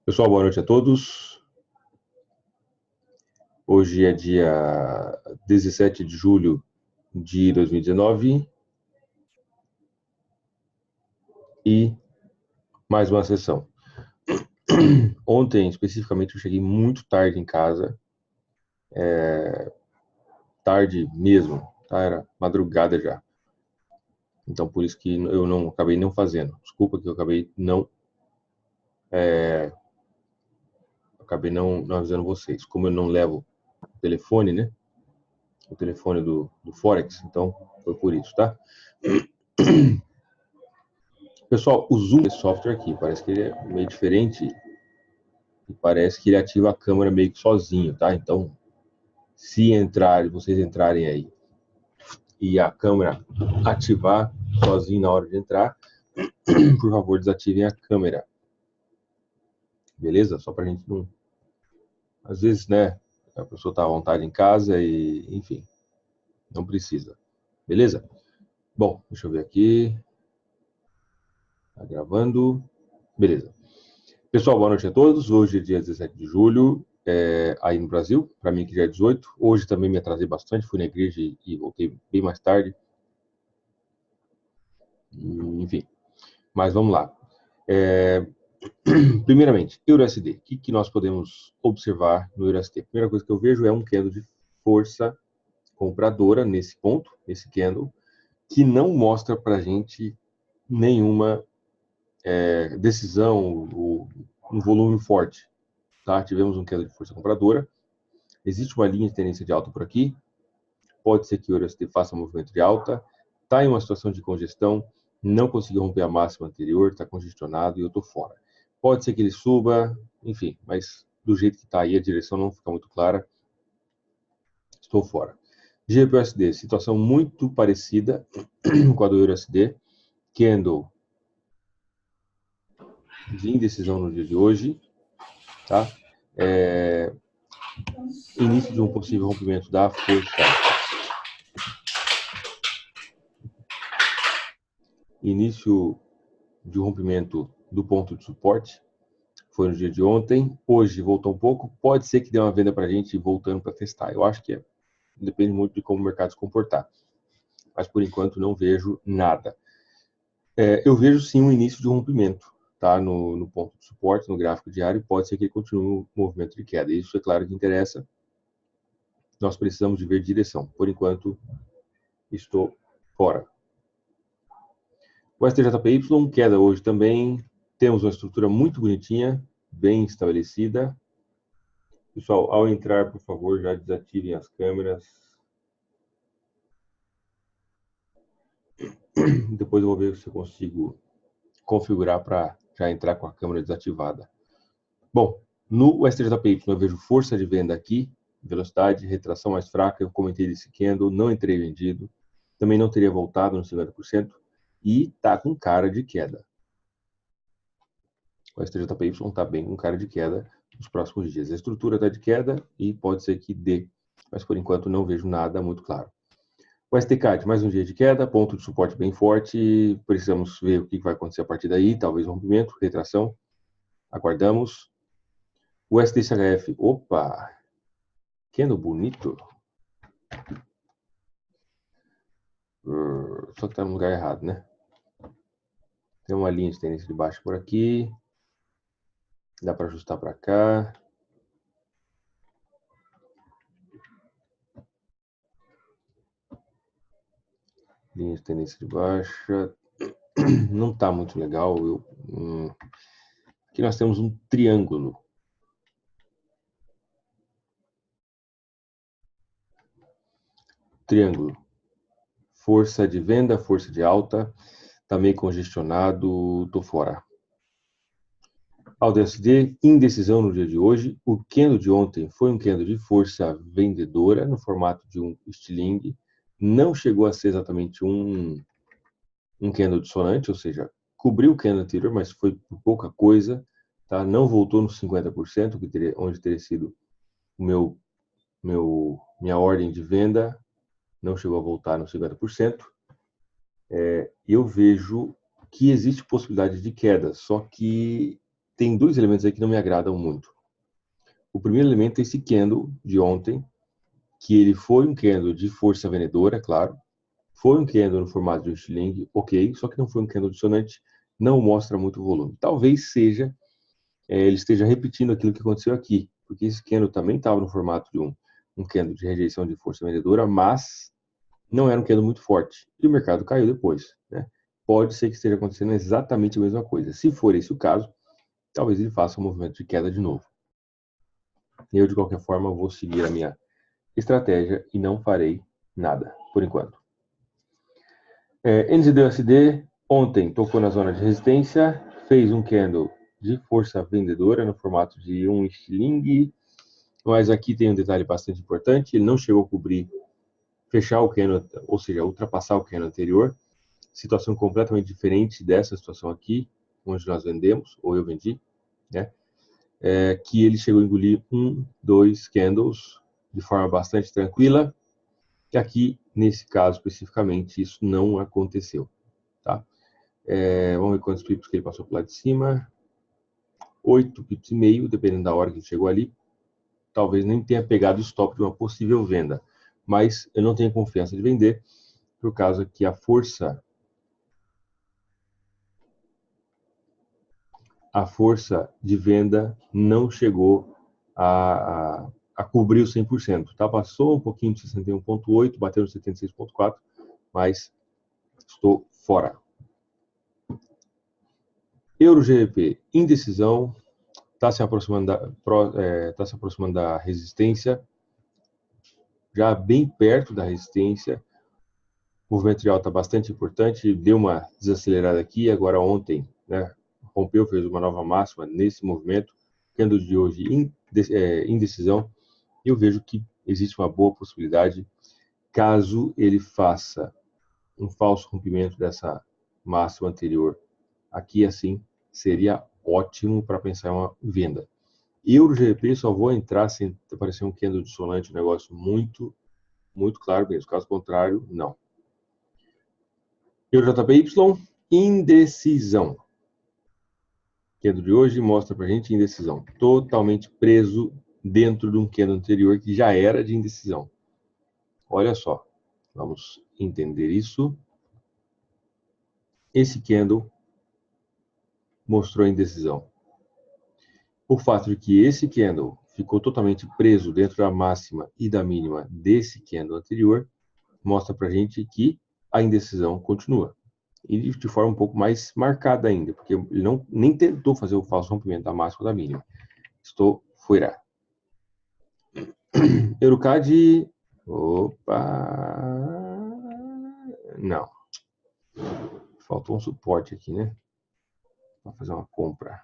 Pessoal, boa noite a todos. Hoje é dia 17 de julho de 2019 e mais uma sessão. Ontem, especificamente, eu cheguei muito tarde em casa, tarde mesmo, tá? Era madrugada já. Então, por isso que eu não acabei não fazendo. Desculpa que eu acabei não avisando vocês. Como eu não levo o telefone, né? O telefone do Forex, então foi por isso, tá? Pessoal, o Zoom desse software aqui, parece que ele é meio diferente e parece que ele ativa a câmera meio que sozinho, tá? Então, se vocês entrarem aí e a câmera ativar sozinho na hora de entrar, por favor, desativem a câmera. Beleza? Só pra gente não... Às vezes, né, a pessoa tá à vontade em casa e, enfim, não precisa. Beleza? Bom, deixa eu ver aqui. Tá gravando. Beleza. Pessoal, boa noite a todos. Hoje é dia 17 de julho, aí no Brasil. Para mim, que já é 18. Hoje também me atrasei bastante. Fui na igreja e voltei bem mais tarde. Enfim, mas vamos lá. Primeiramente, EURUSD. O que nós podemos observar no EURUSD? A primeira coisa que eu vejo é um candle de força compradora nesse ponto, nesse candle, que não mostra para a gente nenhuma decisão, um volume forte. Tá? Tivemos um candle de força compradora. Existe uma linha de tendência de alta por aqui. Pode ser que o EURUSD faça um movimento de alta. Está em uma situação de congestão. Não conseguiu romper a máxima anterior. Está congestionado e eu estou fora. Pode ser que ele suba. Enfim, mas do jeito que está aí, a direção não fica muito clara. Estou fora. GBPUSD, situação muito parecida com a do EURUSD. Candle de indecisão no dia de hoje. Tá? Início de um possível rompimento da força. Início de um rompimento do ponto de suporte. Foi no dia de ontem. Hoje voltou um pouco. Pode ser que dê uma venda para a gente voltando para testar. Eu acho que depende muito de como o mercado se comportar. Mas por enquanto não vejo nada. Eu vejo sim um início de um rompimento, tá? No ponto de suporte, no gráfico diário. Pode ser que ele continue um movimento de queda. Isso é claro que interessa. Nós precisamos de ver direção. Por enquanto, estou fora. O STJPY, queda hoje também. Temos uma estrutura muito bonitinha, bem estabelecida. Pessoal, ao entrar, por favor, já desativem as câmeras. Depois eu vou ver se eu consigo configurar para já entrar com a câmera desativada. Bom, no STJPY eu vejo força de venda aqui, velocidade, retração mais fraca. Eu comentei desse candle, não entrei vendido. Também não teria voltado nos 50%. E tá com cara de queda. O STJPY está bem com cara de queda nos próximos dias. A estrutura está de queda e pode ser que dê, mas por enquanto não vejo nada muito claro. O STCAD, mais um dia de queda, ponto de suporte bem forte, precisamos ver o que vai acontecer a partir daí, talvez rompimento, retração, aguardamos. O STCHF, opa, candle bonito. Só que está no lugar errado, né? Tem uma linha de tendência de baixo por aqui, dá para ajustar para cá. Linha de tendência de baixa. Não está muito legal. Aqui nós temos um triângulo. Triângulo. Força de venda, força de alta. Está meio congestionado. Estou fora. AUDSD, indecisão no dia de hoje. O candle de ontem foi um candle de força vendedora no formato de um estilingue. Não chegou a ser exatamente um candle dissonante, ou seja, cobriu o candle anterior, mas foi por pouca coisa, tá? Não voltou nos 50%, onde teria sido minha ordem de venda, não chegou a voltar nos 50%. Eu vejo que existe possibilidade de queda, só que tem dois elementos aí que não me agradam muito. O primeiro elemento é esse candle de ontem, que ele foi um candle de força vendedora, claro. Foi um candle no formato de um shilling, ok, só que não foi um candle dissonante, não mostra muito volume. Talvez seja, ele esteja repetindo aquilo que aconteceu aqui, porque esse candle também estava no formato de um candle de rejeição de força vendedora, mas não era um candle muito forte. E o mercado caiu depois, né? Pode ser que esteja acontecendo exatamente a mesma coisa. Se for esse o caso, talvez ele faça um movimento de queda de novo. Eu, de qualquer forma, vou seguir a minha estratégia e não farei nada, por enquanto. NZD-USD ontem tocou na zona de resistência, fez um candle de força vendedora no formato de um shilling, mas aqui tem um detalhe bastante importante, ele não chegou a cobrir, fechar o candle, ou seja, ultrapassar o candle anterior, situação completamente diferente dessa situação aqui, onde nós vendemos, ou eu vendi, né? Que ele chegou a engolir 1, 2 candles de forma bastante tranquila, que aqui, nesse caso especificamente, isso não aconteceu, tá? Vamos ver quantos pips que ele passou por lá de cima. 8 pips e meio, dependendo da hora que ele chegou ali. Talvez nem tenha pegado o stop de uma possível venda, mas eu não tenho confiança de vender, por causa que a força de venda não chegou a cobrir o 100%. Tá? Passou um pouquinho de 61,8, bateu no 76,4, mas estou fora. Euro GBP, indecisão, está se aproximando da resistência, já bem perto da resistência. O movimento de alta bastante importante, deu uma desacelerada aqui, agora ontem, né, rompeu, fez uma nova máxima nesse movimento, candle de hoje indecisão. Eu vejo que existe uma boa possibilidade, caso ele faça um falso rompimento dessa máxima anterior aqui, assim, seria ótimo para pensar em uma venda. Euro GBP só vou entrar se aparecer um candle dissonante, um negócio muito, muito claro mesmo. Caso contrário, não. Euro JPY, indecisão. Candle de hoje mostra para a gente indecisão. Totalmente preso dentro de um candle anterior que já era de indecisão. Olha só, vamos entender isso. Esse candle mostrou indecisão. O fato de que esse candle ficou totalmente preso dentro da máxima e da mínima desse candle anterior mostra para a gente que a indecisão continua. E de forma um pouco mais marcada ainda, porque ele nem tentou fazer o falso rompimento da máxima ou da mínima. Estou fora. Eurocad. Opa! Não. Faltou um suporte aqui, né? Para fazer uma compra.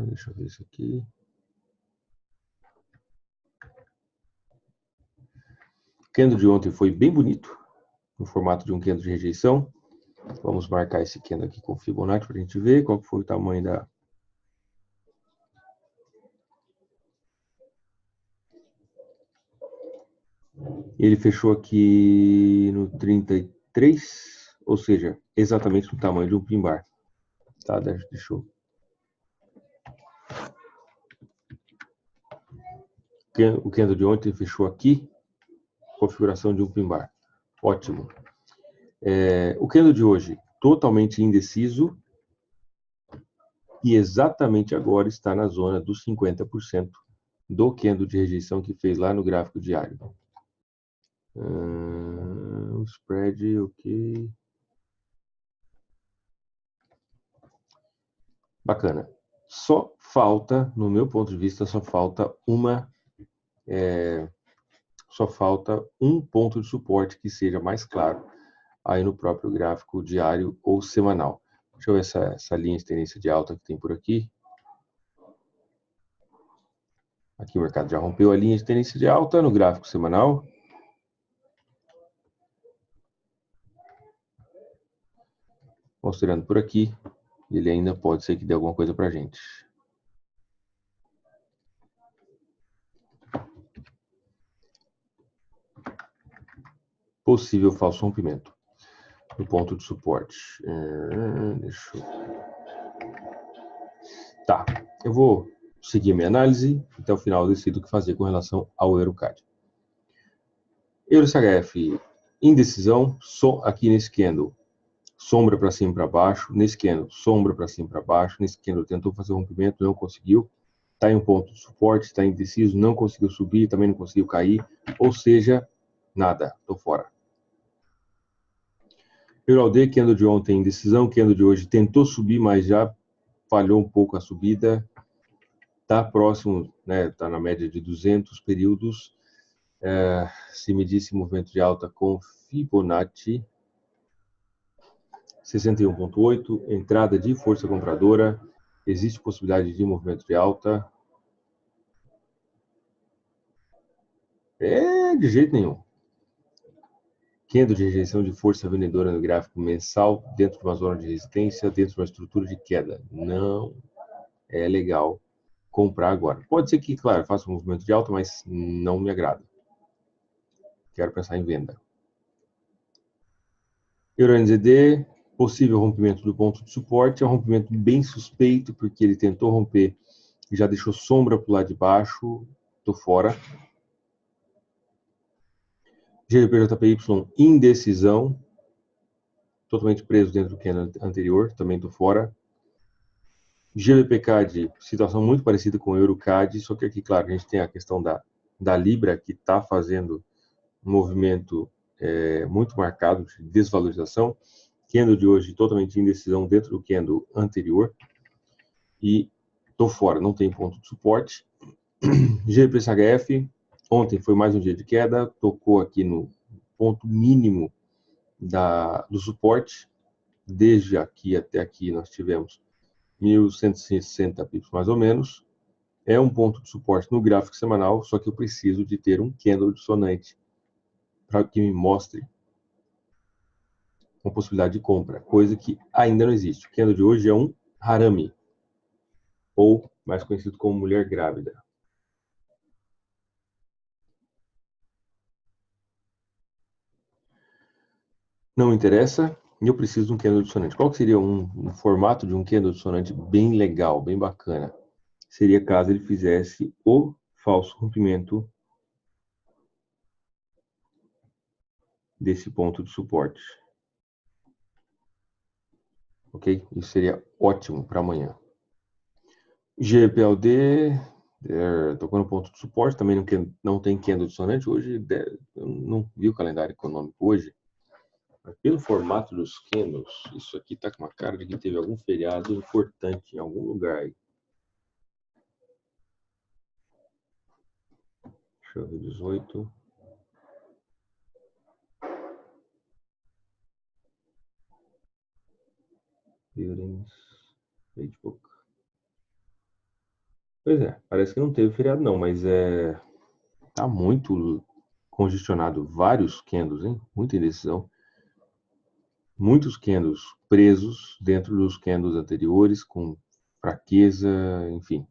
Deixa eu ver isso aqui. O candle de ontem foi bem bonito, no formato de um candle de rejeição. Vamos marcar esse candle aqui com Fibonacci para a gente ver qual foi o tamanho da... Ele fechou aqui no 33, ou seja, exatamente no tamanho de um pin bar. Tá, deixa eu... O candle de ontem fechou aqui, configuração de um pin bar. Ótimo. O candle de hoje, totalmente indeciso, e exatamente agora está na zona dos 50% do candle de rejeição que fez lá no gráfico diário. O spread, ok. Bacana. Só falta, no meu ponto de vista, só falta um ponto de suporte que seja mais claro aí no próprio gráfico diário ou semanal. Deixa eu ver essa linha de tendência de alta que tem por aqui. Aqui o mercado já rompeu a linha de tendência de alta no gráfico semanal. Mostrando por aqui, ele ainda pode ser que dê alguma coisa para a gente. Possível falso rompimento no ponto de suporte. Deixa eu... Eu vou seguir a minha análise, até o final eu decido o que fazer com relação ao EuroCAD. EuroCHF, indecisão, aqui nesse candle, sombra para cima e para baixo, nesse candle, sombra para cima e para baixo, nesse candle tentou fazer o rompimento, não conseguiu, está em um ponto de suporte, está indeciso, não conseguiu subir, também não conseguiu cair, ou seja, nada, estou fora. EuroAD, candle de ontem, indecisão, candle de hoje tentou subir, mas já falhou um pouco a subida, está próximo, né, está na média de 200 períodos, se medisse movimento de alta com Fibonacci, 61,8, entrada de força compradora, existe possibilidade de movimento de alta? De jeito nenhum. Candle de rejeição de força vendedora no gráfico mensal, dentro de uma zona de resistência, dentro de uma estrutura de queda. Não é legal comprar agora. Pode ser que, claro, faça um movimento de alta, mas não me agrada. Quero pensar em venda. EURNZD, possível rompimento do ponto de suporte, é um rompimento bem suspeito, porque ele tentou romper e já deixou sombra para o lado de baixo, estou fora. GBP-JPY, indecisão, totalmente preso dentro do candle anterior, também estou fora. GBP-CAD, situação muito parecida com o EuroCAD, só que aqui, claro, a gente tem a questão da Libra, que está fazendo um movimento muito marcado de desvalorização. Candle de hoje totalmente indecisão dentro do candle anterior. E estou fora, não tem ponto de suporte. GBP-CHF, ontem foi mais um dia de queda, tocou aqui no ponto mínimo do suporte. Desde aqui até aqui nós tivemos 1.160 pips mais ou menos. É um ponto de suporte no gráfico semanal, só que eu preciso de ter um candle dissonante para que me mostre uma possibilidade de compra, coisa que ainda não existe. O candle de hoje é um harami, ou mais conhecido como mulher grávida. Não interessa, eu preciso de um candle dissonante. Qual que seria um formato de um candle dissonante bem legal, bem bacana? Seria caso ele fizesse o falso rompimento desse ponto de suporte. Ok? Isso seria ótimo para amanhã. GPLD, tocou no ponto de suporte, também não tem candle dissonante. Hoje, eu não vi o calendário econômico hoje, mas pelo formato dos candles, isso aqui está com uma cara de que teve algum feriado importante em algum lugar aí. Deixa eu ver, 18. Buildings, Facebook. Pois é, parece que não teve feriado não, mas tá muito congestionado. Vários candles, hein? Muita indecisão. Muitos candles presos dentro dos candles anteriores, com fraqueza, enfim.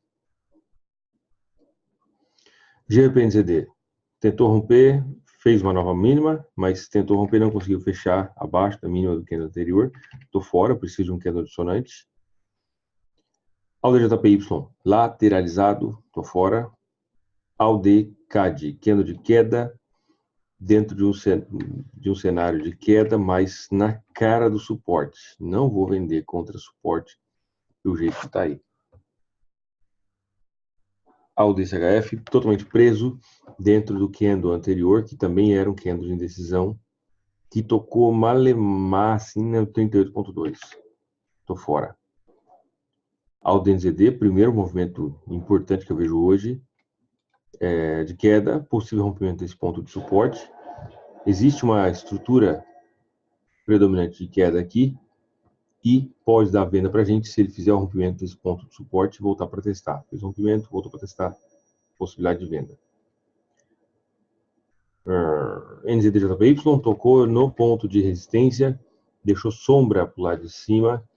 GBP-NZD tentou romper, fez uma nova mínima, mas tentou romper, não conseguiu fechar abaixo da mínima do candle anterior. Estou fora, preciso de um candle dissonante. AUD-JPY lateralizado, estou fora. AUD-CAD, candle de queda, dentro de um cenário de queda, mas na cara do suporte. Não vou vender contra suporte do jeito que está aí. AUD-CHF totalmente preso dentro do candle anterior, que também era um candle de indecisão, que tocou malemar assim no 38,2. Estou fora. AUD-NZD, primeiro movimento importante que eu vejo hoje, de queda, possível rompimento desse ponto de suporte. Existe uma estrutura predominante de queda aqui e pode dar venda para a gente se ele fizer o rompimento desse ponto de suporte e voltar para testar. Fez o rompimento, voltou para testar, possibilidade de venda. NZDJPY tocou no ponto de resistência, deixou sombra para o lado de cima,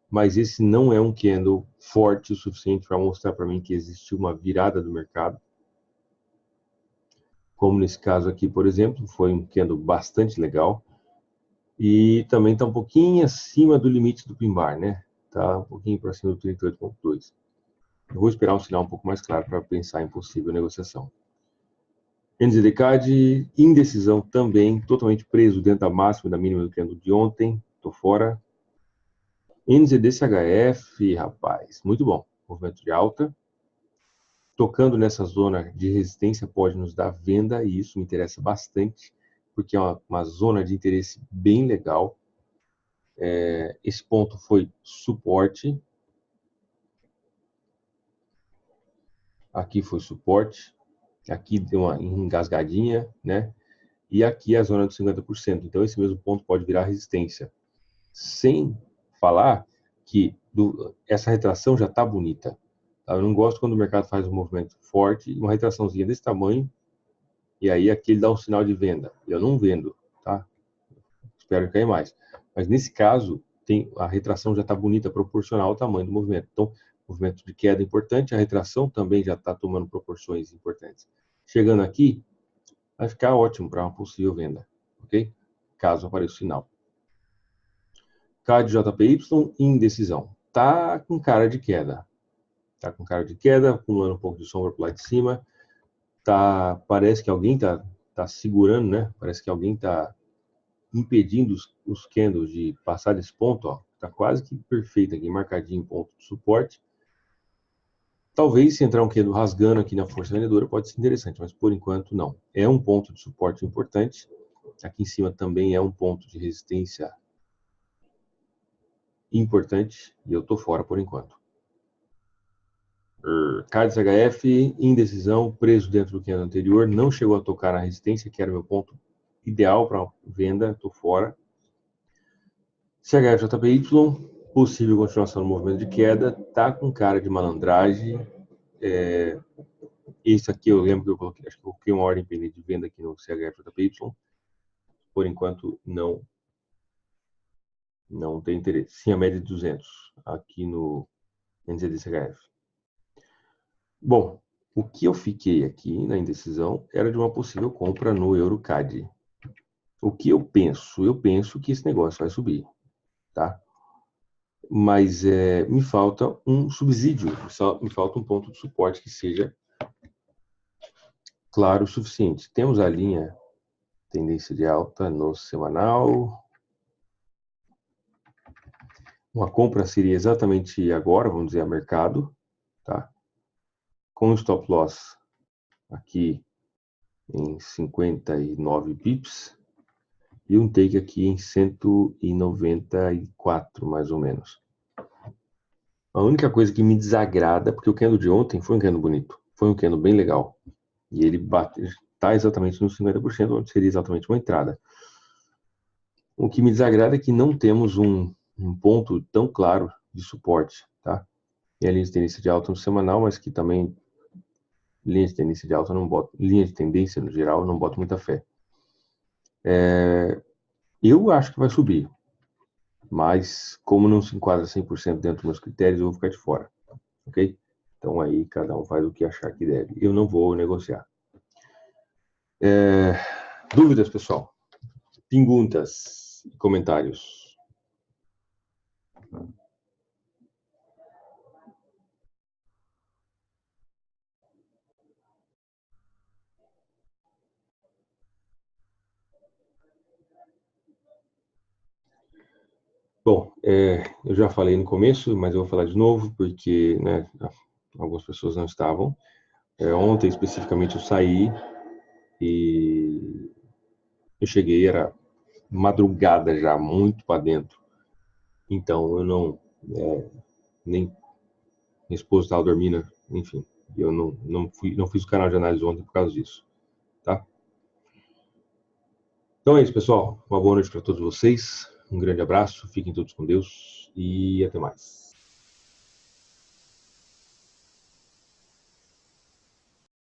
mas esse não é um candle forte o suficiente para mostrar para mim que existiu uma virada do mercado. Como nesse caso aqui, por exemplo, foi um candle bastante legal. E também está um pouquinho acima do limite do pin bar, né? Está um pouquinho para cima do 38,2. Eu vou esperar um sinal um pouco mais claro para pensar em possível negociação. NZD-CAD, indecisão também, totalmente preso dentro da máxima e da mínima do candle de ontem, estou fora. NZD-CHF, rapaz, muito bom, movimento de alta. Tocando nessa zona de resistência pode nos dar venda, e isso me interessa bastante, porque é uma zona de interesse bem legal. Esse ponto foi suporte. Aqui foi suporte. Aqui deu uma engasgadinha, né? E aqui é a zona dos 50%. Então, esse mesmo ponto pode virar resistência. Sem falar que essa retração já está bonita. Eu não gosto quando o mercado faz um movimento forte, uma retraçãozinha desse tamanho, e aí aqui ele dá um sinal de venda. Eu não vendo, tá? Espero cair mais. Mas nesse caso, a retração já está bonita, proporcional ao tamanho do movimento. Então, movimento de queda importante, a retração também já está tomando proporções importantes. Chegando aqui, vai ficar ótimo para uma possível venda, ok? Caso apareça o sinal. CAD JPY, indecisão. Tá com cara de queda. Tá com cara de queda, acumulando um pouco de sombra para lá de cima. Parece que alguém tá segurando, né? Parece que alguém tá impedindo os candles de passar desse ponto, ó. Tá quase que perfeito aqui, marcadinho ponto de suporte. Talvez se entrar um candle rasgando aqui na força vendedora pode ser interessante, mas por enquanto não. É um ponto de suporte importante. Aqui em cima também é um ponto de resistência importante e eu tô fora por enquanto. CADS HF, indecisão, preso dentro do candle anterior, não chegou a tocar na resistência, que era o meu ponto ideal para venda, estou fora. CHF-JPY, possível continuação no movimento de queda, tá com cara de malandragem. Esse aqui eu lembro que eu coloquei, acho que eu coloquei uma ordem pendente de venda aqui no CHF-JPY. Por enquanto não tem interesse. Sim, a média de 200 aqui no NZD-CHF. Bom, o que eu fiquei aqui na indecisão era de uma possível compra no EuroCAD. O que eu penso? Eu penso que esse negócio vai subir, tá? Mas me falta um subsídio, me falta um ponto de suporte que seja claro o suficiente. Temos a linha tendência de alta no semanal. Uma compra seria exatamente agora, vamos dizer, a mercado, tá? Com stop loss aqui em 59 pips e um take aqui em 194, mais ou menos. A única coisa que me desagrada, porque o candle de ontem foi um candle bonito, foi um candle bem legal, e ele está exatamente nos 50%, onde seria exatamente uma entrada. O que me desagrada é que não temos um ponto tão claro de suporte, tá? E a linha de tendência de alta no semanal, mas que também linha de tendência de alta não boto, linha de tendência no geral não boto muita fé. Eu acho que vai subir, mas como não se enquadra 100% dentro dos meus critérios, eu vou ficar de fora, ok? Então aí cada um faz o que achar que deve. Eu não vou negociar. Dúvidas, pessoal? Perguntas e comentários? Bom, eu já falei no começo, mas eu vou falar de novo, porque né, algumas pessoas não estavam. Ontem, especificamente, eu saí e eu cheguei, era madrugada já, muito para dentro. Então, eu não... nem minha esposa estava dormindo, enfim. Eu não fiz o canal de análise ontem por causa disso, tá? Então é isso, pessoal. Uma boa noite para todos vocês. Um grande abraço, fiquem todos com Deus e até mais.